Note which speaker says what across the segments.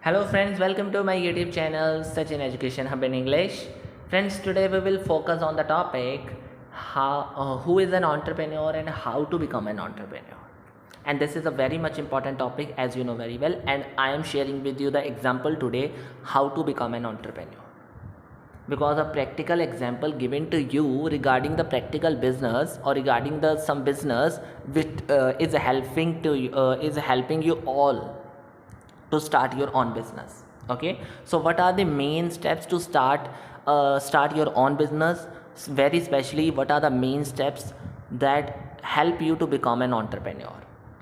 Speaker 1: Hello friends, welcome to my YouTube channel Sachin Education Hub in English. Friends, today we will focus on the topic who is an entrepreneur and how to become an entrepreneur. And this is a very much important topic, as you know very well, and I am sharing with you the example today how to become an entrepreneur. Because a practical example given to you regarding the practical business or regarding the some business which is helping you all to start your own business. Okay, so what are the main steps to start your own business? Very specially, what are the main steps that help you to become an entrepreneur,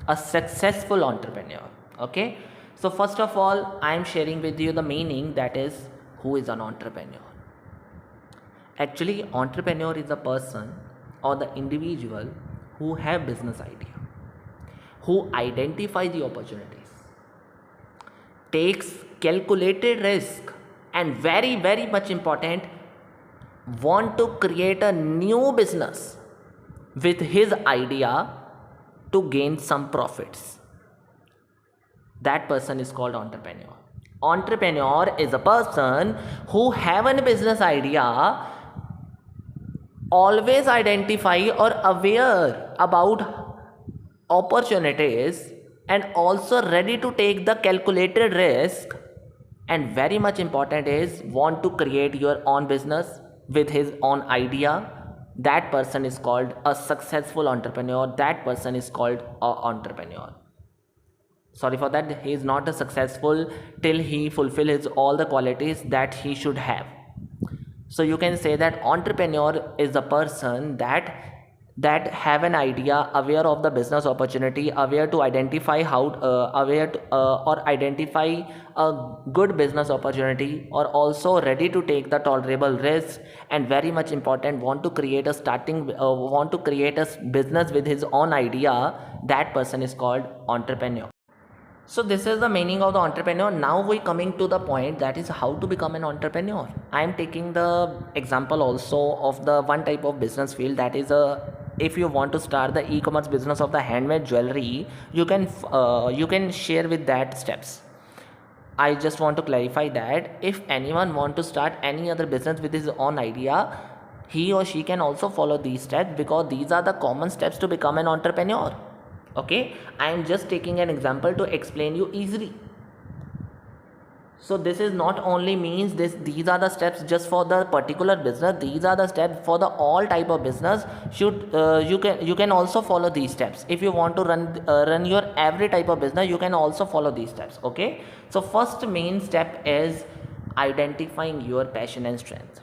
Speaker 1: a successful entrepreneur? Okay, so first of all, I am sharing with you the meaning, that is, who is an entrepreneur. Actually, entrepreneur is a person or the individual who have business idea, who identify the opportunities, takes calculated risk, and very much important, want to create a new business with his idea to gain some profits. That person is called entrepreneur. Entrepreneur is a person who have a business idea, always identify or aware about opportunities, and also ready to take the calculated risk, and very much important is want to create your own business with his own idea. That person is called a successful entrepreneur. That person is called an entrepreneur. Sorry for that, he is not a successful till he fulfills all the qualities that he should have. So you can say that entrepreneur is the person that have an idea, aware of the business opportunity, aware to identify or identify a good business opportunity, or also ready to take the tolerable risk, and very much important, want to create a business with his own idea. That person is called entrepreneur. So this is the meaning of the entrepreneur. Now we coming to the point, that is how to become an entrepreneur. I am taking the example also of the one type of business field, that is if you want to start the e-commerce business of the handmade jewelry, you can share with that steps. I just want to clarify that if anyone want to start any other business with his own idea, he or she can also follow these steps, because these are the common steps to become an entrepreneur. Okay, I am just taking an example to explain you easily. So this is not only means these are the steps just for the particular business, these are the steps for the all type of business. You can also follow these steps. If you want to run your every type of business, you can also follow these steps. Okay, so first main step is identifying your passion and strength.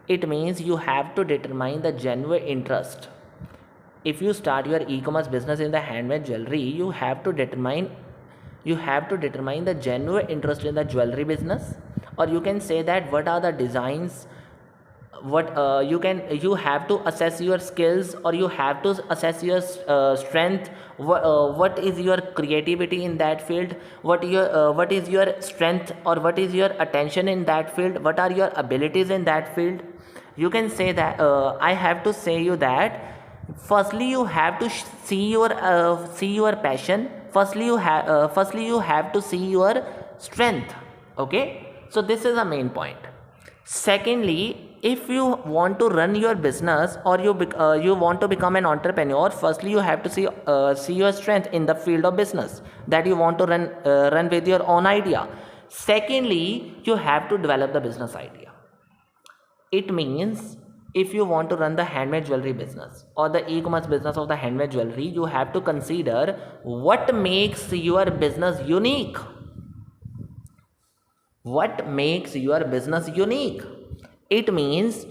Speaker 1: It means you have to determine the genuine interest. If you start your e-commerce business in the handmade jewelry, you have to determine the genuine interest in the jewelry business, or you can say that what are the designs, you have to assess your skills, or you have to assess your strength. What is your creativity in that field, what is your strength, or what is your attention in that field, what are your abilities in that field. You can say that I have to say you that firstly you have to see your passion. Firstly you have to see your strength. Okay, so this is the main point. Secondly, if you want to run your business, or you want to become an entrepreneur, firstly you have to see your strength in the field of business that you want to run with your own idea. Secondly, you have to develop the business idea. It means if you want to run the handmade jewelry business or the e-commerce business of the handmade jewelry, you have to consider what makes your business unique. What makes your business unique? It means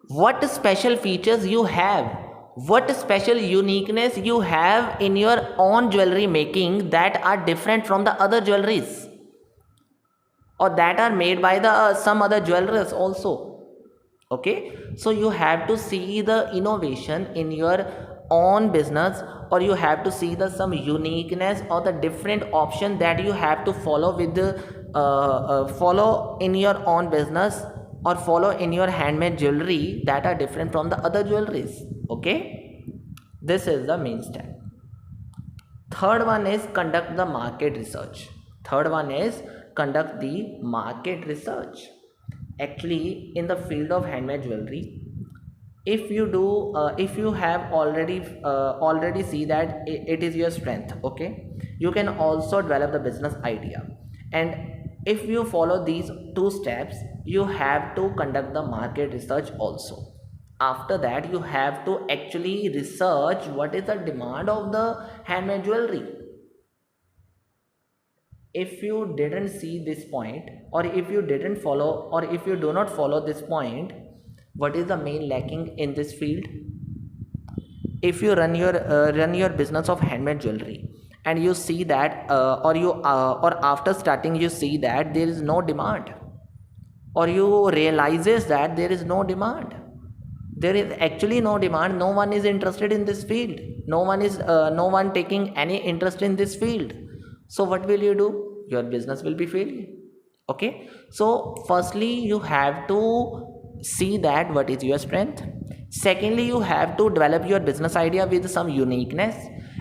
Speaker 1: what special features you have, what special uniqueness you have in your own jewelry making that are different from the other jewelries, or that are made by the some other jewelers also. Okay, so you have to see the innovation in your own business, or you have to see the some uniqueness or the different option that you have to follow with the follow in your own business, or follow in your handmade jewelry that are different from the other jewelries. Okay, this is the main step. Third one is conduct the market research. Third one is conduct the market research. Actually, in the field of handmade jewelry, if you have already see that it is your strength, okay, you can also develop the business idea. And if you follow these two steps, you have to conduct the market research also. After that, you have to actually research what is the demand of the handmade jewelry. If you didn't see this point, or if you didn't follow, or if you do not follow this point, what is the main lacking in this field? If you run your business of handmade jewelry, and you see that or after starting you see that there is no demand, or you realizes that there is no demand, there is actually no demand, no one is interested in this field, no one taking any interest in this field. So what will you do? Your business will be failure. Okay, so firstly you have to see that what is your strength. Secondly, you have to develop your business idea with some uniqueness.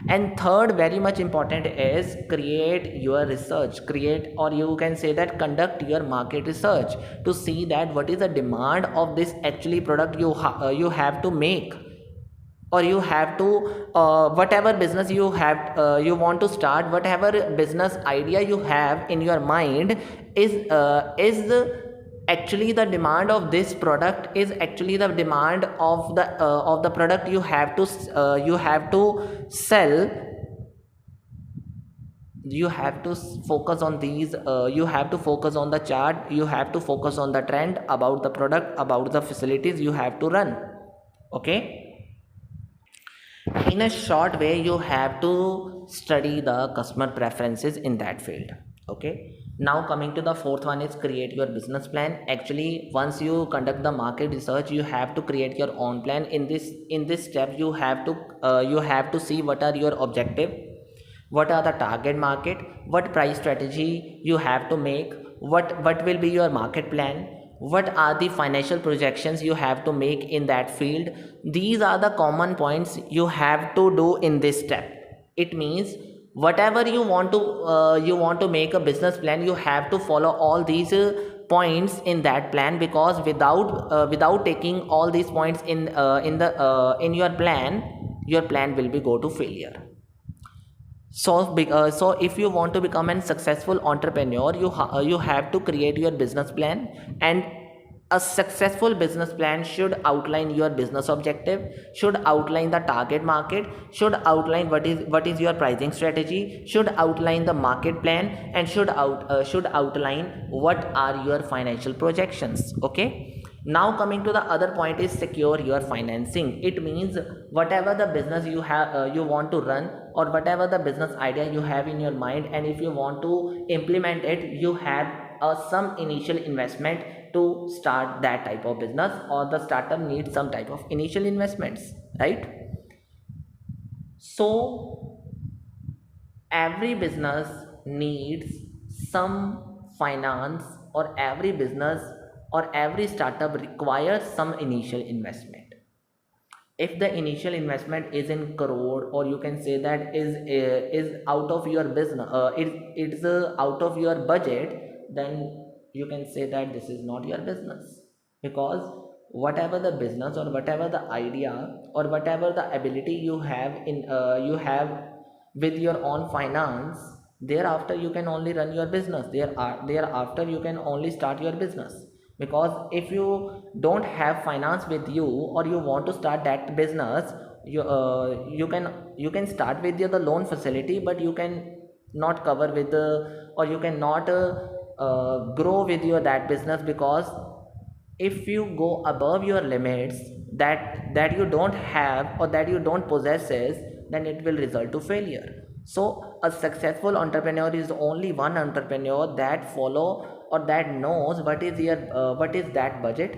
Speaker 1: And third, very much important, is create your research, create, or you can say that conduct your market research to see that what is the demand of this actually product you have to make, or you have to whatever business you have you want to start, whatever business idea you have in your mind is actually the demand of this product, is actually the demand of the product you have to sell. You have to focus on these you have to focus on the chart, you have to focus on the trend about the product, about the facilities you have to run. Okay, in a short way, you have to study the customer preferences in that field. Okay, now coming to the fourth one is create your business plan. Actually, once you conduct the market research, you have to create your own plan. In this step, you have to see what are your objective, what are the target market, what price strategy you have to make, what will be your market plan, what are the financial projections you have to make in that field. These are the common points you have to do in this step. It means whatever you want to make a business plan, you have to follow all these points in that plan, because without taking all these points in your plan will be go to failure. So if you want to become a successful entrepreneur, you have to create your business plan. And a successful business plan should outline your business objective, should outline the target market, should outline what is your pricing strategy, should outline the market plan, and should outline what are your financial projections. Okay, now coming to the other point is secure your financing. It means whatever the business you want to run, or whatever the business idea you have in your mind, and if you want to implement it, you have some initial investment to start that type of business, or the startup needs some type of initial investments, right? So every business needs some finance, or every business or every startup requires some initial investment. If the initial investment is in crore, or you can say that is out of your business, it's out of your budget, then you can say that this is not your business. Because whatever the business, or whatever the idea, or whatever the ability you have with your own finance, thereafter you can only run your business, thereafter you can only start your business. Because if you don't have finance with you, or you want to start that business, you can start with the loan facility, but you can not cover with the, or you can not grow with your that business. Because if you go above your limits that you don't have, or that you don't possesses, then it will result to failure. So a successful entrepreneur is only one entrepreneur that follow, or that knows what is that budget,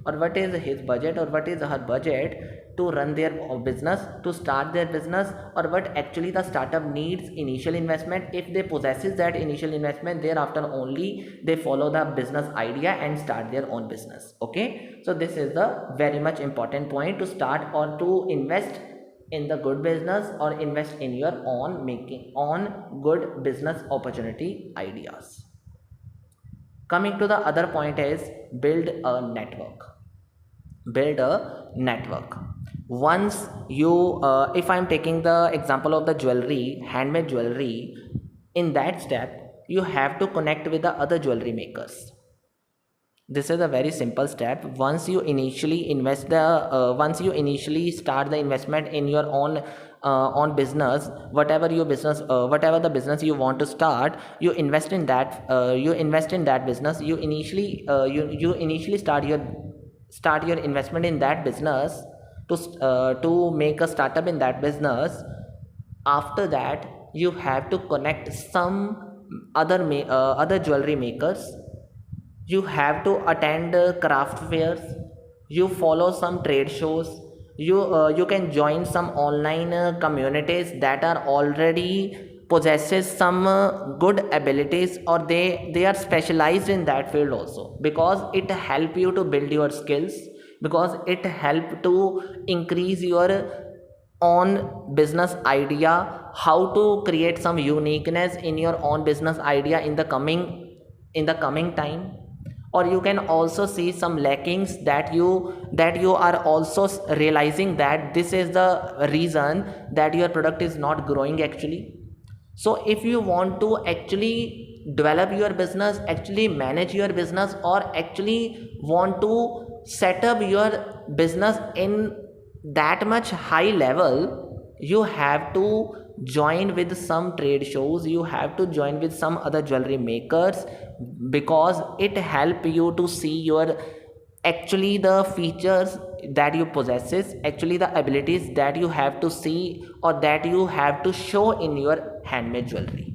Speaker 1: or what is his budget, or what is her budget to run their business, to start their business, or what actually the startup needs initial investment. If they possesses that initial investment, thereafter only they follow the business idea and start their own business. Okay, so this is the very much important point to start, or to invest in the good business or invest in your own making on good business opportunity ideas. Coming to the other point is build a network. Build a network. Once you if I'm taking the example of the jewelry, handmade jewelry, in that step you have to connect with the other jewelry makers. This is a very simple step. Once you initially invest the once you initially start the investment in your own business, whatever the business you want to start, you invest in that business. You initially start your investment in that business to make a startup in that business. After that you have to connect some other jewelry makers. You have to attend craft fairs, you follow some trade shows, you can join some online communities that are already possesses some good abilities, or they are specialized in that field also, because it help you to build your skills, because it help to increase your own business idea, how to create some uniqueness in your own business idea in the coming time. Or you can also see some lackings that you are also realizing that this is the reason that your product is not growing actually. So if you want to actually develop your business, actually manage your business, or actually want to set up your business in that much high level, you have to join with some trade shows, you have to join with some other jewelry makers, because it help you to see your actually the features that you possesses, actually the abilities that you have to see or that you have to show in your handmade jewelry.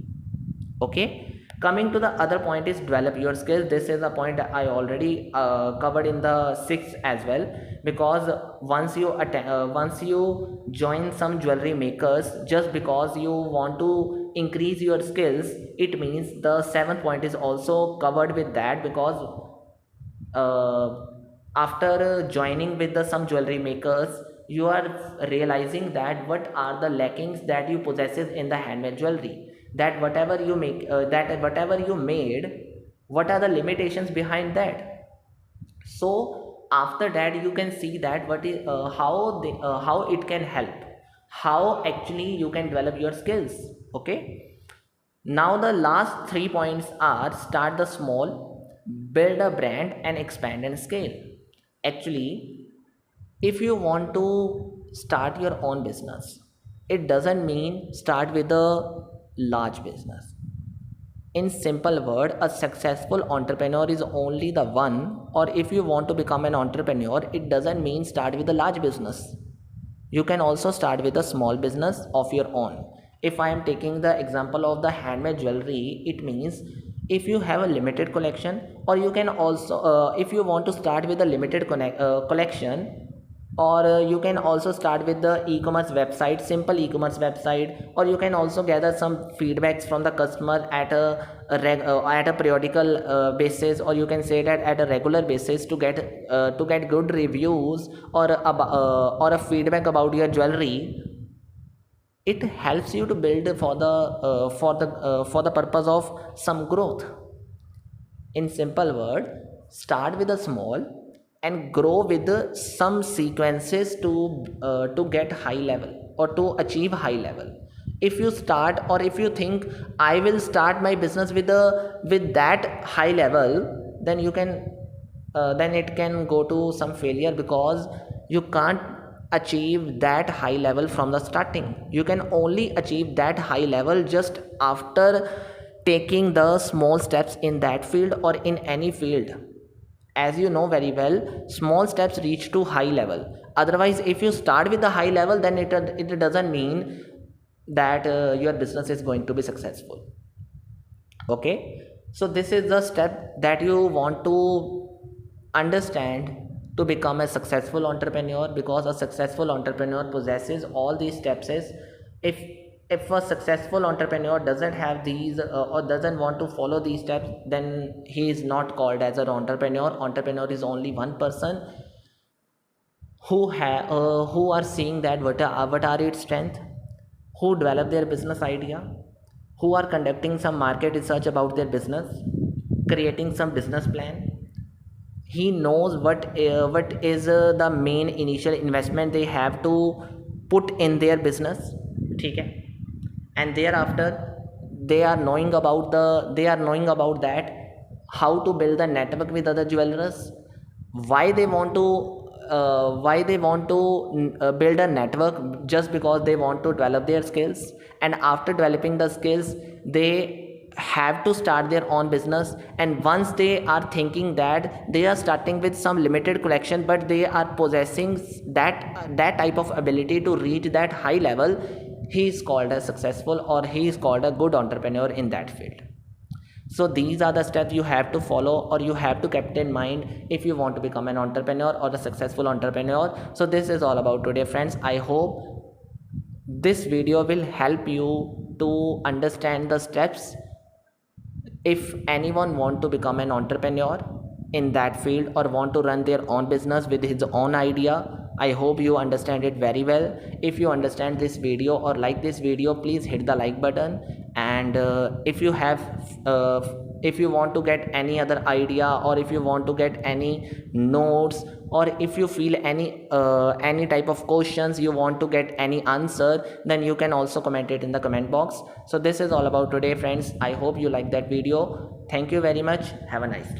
Speaker 1: Okay, coming to the other point is develop your skills. This is a point I already covered in the sixth as well, because once you join some jewelry makers just because you want to increase your skills, it means the seventh point is also covered with that, because uh, after joining with the some jewelry makers, you are realizing that what are the lackings that you possesses in the handmade jewelry, that whatever you made, what are the limitations behind that. So after that you can see that what is how it can help, how actually you can develop your skills. Okay, now the last 3 points are start the small, build a brand, and expand and scale. Actually, if you want to start your own business, it doesn't mean start with a large business. In simple word, a successful entrepreneur is only the one, or if you want to become an entrepreneur, it doesn't mean start with a large business. You can also start with a small business of your own. If I am taking the example of the handmade jewelry, it means if you have a limited collection, or you can also if you want to start with a limited collection, or you can also start with the e-commerce website, simple e-commerce website, or you can also gather some feedbacks from the customer at a periodical basis, or you can say that at a regular basis to get good reviews, or a feedback about your jewelry. It helps you to build for the purpose of some growth. In simple word, start with a small and grow with some sequences to get high level or to achieve high level. If you start, or if you think I will start my business with that high level, then you can then it can go to some failure, because you can't achieve that high level from the starting. You can only achieve that high level just after taking the small steps in that field or in any field. As you know very well, small steps reach to high level. Otherwise, if you start with the high level, then it doesn't mean that your business is going to be successful. Okay, so this is the step that you want to understand to become a successful entrepreneur, because a successful entrepreneur possesses all these steps. Is if a successful entrepreneur doesn't have these or doesn't want to follow these steps, then he is not called as an entrepreneur. Entrepreneur is only one person who are seeing that what are its strength, who develop their business idea, who are conducting some market research about their business, creating some business plan. He knows what is the main initial investment they have to put in their business. ठीक है, and thereafter they are knowing about that how to build a network with other jewelers, why they want to build a network, just because they want to develop their skills, and after developing the skills they have to start their own business. And once they are thinking that they are starting with some limited collection, but they are possessing that type of ability to reach that high level, he is called a successful, or he is called a good entrepreneur in that field. So these are the steps you have to follow, or you have to keep in mind if you want to become an entrepreneur or a successful entrepreneur. So this is all about today, friends. I hope this video will help you to understand the steps if anyone want to become an entrepreneur in that field, or want to run their own business with his own idea. I hope you understand it very well. If you understand this video or like this video, please hit the like button. And if you have if you want to get any other idea, or if you want to get any notes, or if you feel any type of questions you want to get any answer, then you can also comment it in the comment box. So this is all about today, friends. I hope you like that video. Thank you very much. Have a nice day.